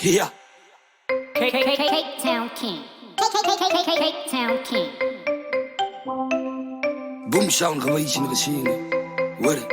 Ja. Cape Town King. Cape Town King. Boomsound geweest in de geschiedenis. Hoor het.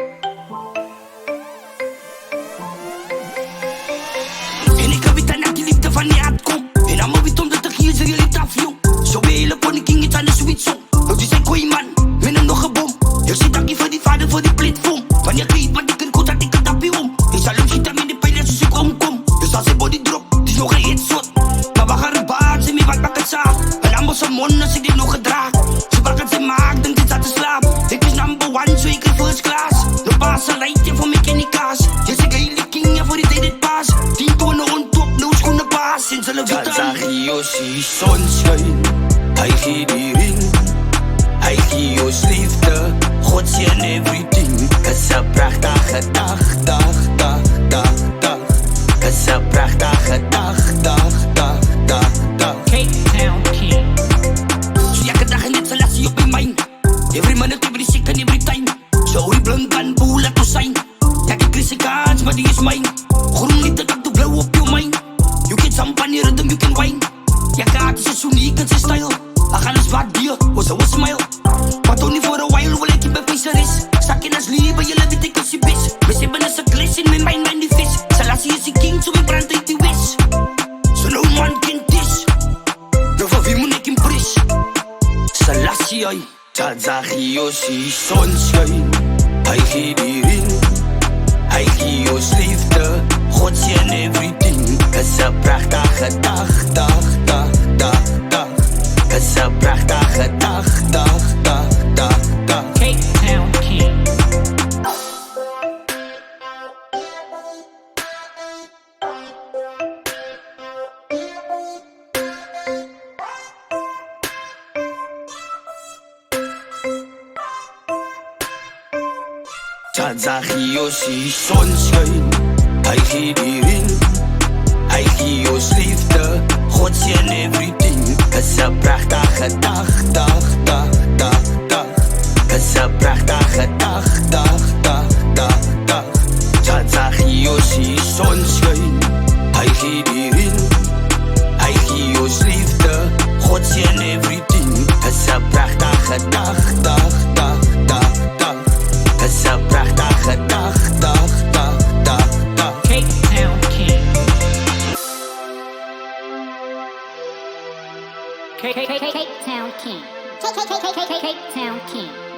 En ik heb het aan die liefde van die uitkom. En dan moet je omdat ik hier zeg jullie tafel. Zo hele ponyking iets aan de sweet song. Dat is een koei man, met hem nog een bom. Ik zeg dankje voor die vader, voor die platform. Wanneer ik weet wat ik er goed had, ik het appie om. Ik zal hem schieten met de pijlen als ik omkom. Dus als hij body drop, het is nog een hitshot. Maar we gaan er baat, ze me wat bakken zaag. En dan moet ze mond als ik dit nog gedraag. Ze bakken ze maakt, denk ik zat te slapen. Ik is number one, zo ik kreeg first class. No paas, een lijntje voor mij ken ik kaas. Je zegt hele king, ja voor die tijd dit paas. 10 tonen on top, no schoenen paas. Sinds ze leuk Zag Yoshi zonschijn, hij geeft die ring. Hij geeft ons liefde, God zien everything. Het is een prachtige dag. Het is een prachtige dag. Cape Town King. Zo elke dag en net zo lassie op mijn mind. Every minute, every second, every time. Zo die blank kan boel laten zijn. Ja, ik krijg een kans, maar die is mijn. Groen liefde, dat doe blauw op je mind. You can jump on your rhythm, you can wine. Ja, kaart is uniek en zijn style. I gaan een zwart bier, was een smile. Maar toch niet voor een while, wil ik je bij visser is. Stak in als lieve, je leeft ik als je bis. We zijn als een klis in mijn mind, die vis. Salassie is een king, zo ik brand uit die wis. Zo no man kent this. Nou van wie moet ik in pris? Salassie, ai. Zag Yoshi zonschijn, hij geeft die ring. Hij geeft ons liefde, God zien everything. Het is een prachtige dag. Het is een prachtige dag. Cape Town King. Zag Yoshi zonschijn, hij geeft die ring. Hij geeft ons liefde, God zien everything. Het is een prachtige dag. Het is een prachtige dag. Zag Yoshi zonschijn, hij geeft die ring. Hij geeft ons liefde, God zien everything. Het is een prachtige dag. Het is een prachtige dag. Cape Town King. Cape Town King. Cape Town King.